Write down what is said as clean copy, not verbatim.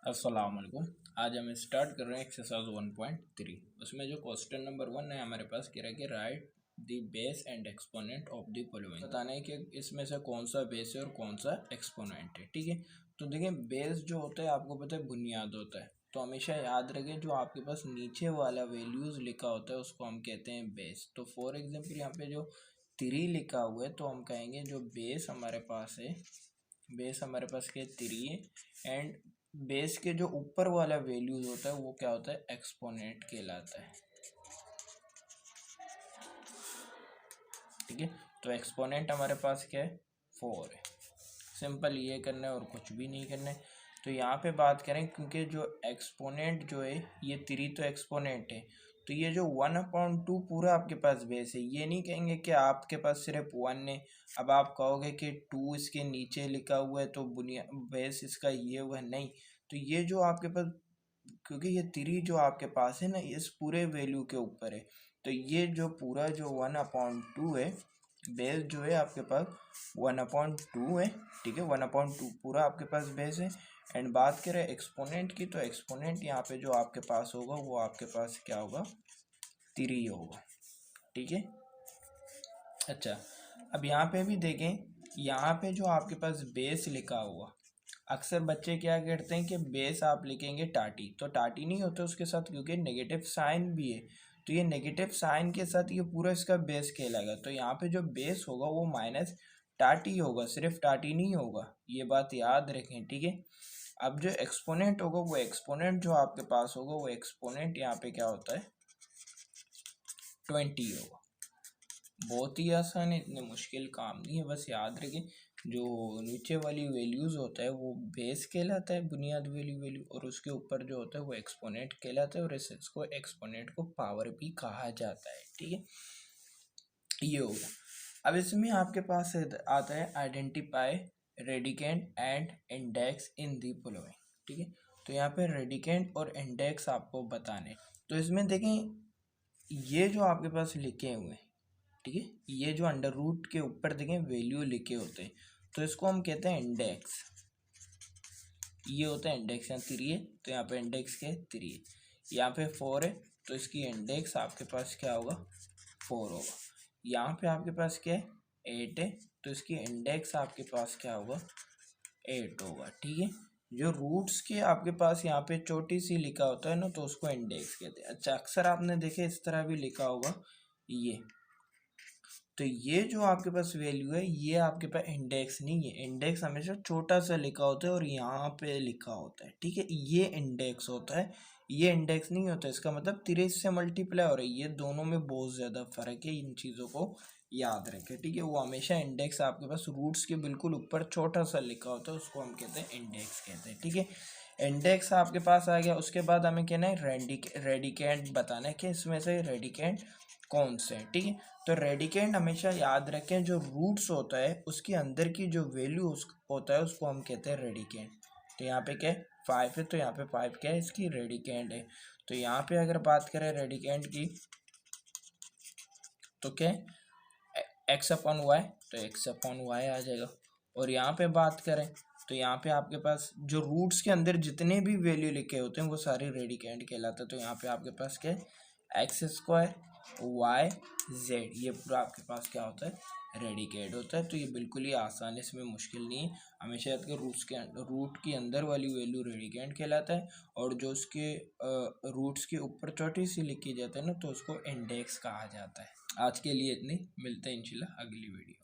अस्सलाम वालेकुम। आज हम स्टार्ट कर रहे हैं एक्सरसाइज 1.3। उसमें जो क्वेश्चन नंबर 1 है हमारे पास कह रहा है कि right the base and exponent of the following. बताना है कि इसमें से कौन सा बेस है और कौन सा एक्सपोनेंट है। ठीक है, तो देखिए बेस जो होता है आपको पता है बुनियाद होता है, तो हमेशा याद रखें जो आपके पास नीचे वाला वैल्यूज लिखा होता है उसको हम कहते हैं बेस। तो फॉर एग्जाम्पल यहाँ पे जो 3 लिखा हुआ है तो हम कहेंगे जो बेस हमारे पास है, बेस हमारे पास क्या 3 है, एंड बेस के जो ऊपर वाला वैल्यूज होता है वो क्या होता है, एक्सपोनेंट कहलाता है। ठीक है, तो एक्सपोनेंट हमारे पास क्या है, 4 है। सिंपल ये करना है और कुछ भी नहीं करना है। तो यहाँ पे बात करें क्योंकि जो एक्सपोनेंट जो है ये 3 तो एक्सपोनेंट है, तो ये जो 1/2 पूरा आपके पास बेस है। ये नहीं कहेंगे कि आपके पास सिर्फ 1 है। अब आप कहोगे कि 2 इसके नीचे लिखा हुआ है तो बुनियाद बेस इसका ये हुआ है, नहीं। तो ये जो आपके पास, क्योंकि ये 3 जो आपके पास है ना इस पूरे वैल्यू के ऊपर है, तो ये जो पूरा जो 1/2 है, बेस जो है आपके पास 1/2 है। ठीक है, 1/2 पूरा आपके पास बेस है। एंड बात करें एक्सपोनेंट की, तो एक्सपोनेंट यहाँ पे जो आपके पास होगा वो आपके पास क्या होगा, 3 होगा। ठीक है, अच्छा अब यहाँ पे भी देखें, यहाँ पे जो आपके पास बेस लिखा हुआ, अक्सर बच्चे क्या करते हैं कि बेस आप लिखेंगे टाटी, तो टाटी नहीं होता उसके साथ, क्योंकि नेगेटिव साइन भी है, तो ये नेगेटिव साइन के साथ ये पूरा इसका बेस कहलाएगा। तो यहाँ पे जो बेस होगा वो माइनस टाटी होगा, सिर्फ टाटी नहीं होगा, ये बात याद रखें। ठीक है, अब जो एक्सपोनेंट होगा वो एक्सपोनेंट जो आपके पास होगा वो एक्सपोनेंट यहाँ पे क्या होता है, 20 होगा। बहुत ही आसान है, इतने मुश्किल काम नहीं है, बस याद रखें जो नीचे वाली वैल्यूज़ होता है वो बेस कहलाता है, बुनियाद वैल्यू, और उसके ऊपर जो होता है वो एक्सपोनेंट कहलाता है, और इसको एक्सपोनेंट को पावर भी कहा जाता है। ठीक है, ये होगा। अब इसमें आपके पास आता है identify radicand and index in the following. ठीक है, तो यहाँ पे रेडिकेंट और इंडेक्स आपको बताने, तो इसमें देखें ये जो आपके पास लिखे हुए हैं, ठीक है, ये जो अंडर रूट के ऊपर देखें वैल्यू लिखे होते हैं, तो इसको हम कहते हैं इंडेक्स। ये होता है इंडेक्स। यहाँ 3 है तो यहाँ पे इंडेक्स क्या है, 3 है। यहाँ पे 4 है तो इसकी इंडेक्स आपके पास क्या होगा, 4 होगा। यहाँ पे आपके पास क्या है, 8 है तो इसकी इंडेक्स आपके पास क्या होगा, 8 होगा। ठीक है, जो रूट्स के आपके पास यहाँ पे छोटी सी लिखा होता है ना तो उसको इंडेक्स कहते हैं। अच्छा, अक्सर आपने देखे इस तरह भी लिखा होगा ये, तो ये जो आपके पास वैल्यू है ये आपके पास इंडेक्स नहीं है। इंडेक्स हमेशा छोटा सा लिखा होता है और यहाँ पे लिखा होता है। ठीक है, ये इंडेक्स होता है, ये इंडेक्स नहीं होता। इसका मतलब 30 से मल्टीप्लाई हो रही है, ये दोनों में बहुत ज़्यादा फर्क है, इन चीज़ों को याद रखें। ठीक है, वो हमेशा इंडेक्स आपके पास रूट्स के बिल्कुल ऊपर छोटा सा लिखा होता है, उसको हम कहते हैं इंडेक्स कहते हैं। ठीक है, इंडेक्स आपके पास आ गया, उसके बाद हमें कहना है रेडिकेंट बताना है कि इसमें से रेडिकेंट कौन से हैं। ठीक है, तो रेडिकेंट हमेशा याद रखें जो रूट्स होता है उसके अंदर की जो वैल्यू होता है उसको हम कहते हैं रेडिकेंट। तो यहाँ पे क्या है, 5 है तो यहाँ पे 5 क्या है, इसकी रेडिकेंट है। तो यहाँ पे अगर बात करें रेडिकेंट की तो क्या है, x/y, तो x/y आ जाएगा। और यहाँ पे बात करें तो यहाँ पे आपके पास जो रूट्स के अंदर जितने भी वैल्यू लिखे होते हैं वो सारे रेडिकेंट कहलाते हैं। तो यहाँ पे आपके पास क्या है, x² y z, ये पूरा आपके पास क्या होता है, रेडिकेट होता है। तो ये बिल्कुल ही आसान है, इसमें मुश्किल नहीं है। हमेशा याद के रूट के अंदर वाली वैल्यू रेडिकेंट कहलाता है, और जो उसके रूट्स के ऊपर छोटी सी लिखी जाता है ना तो उसको इंडेक्स कहा जाता है। आज के लिए इतनी, मिलते हैं इंशाल्लाह अगली वीडियो।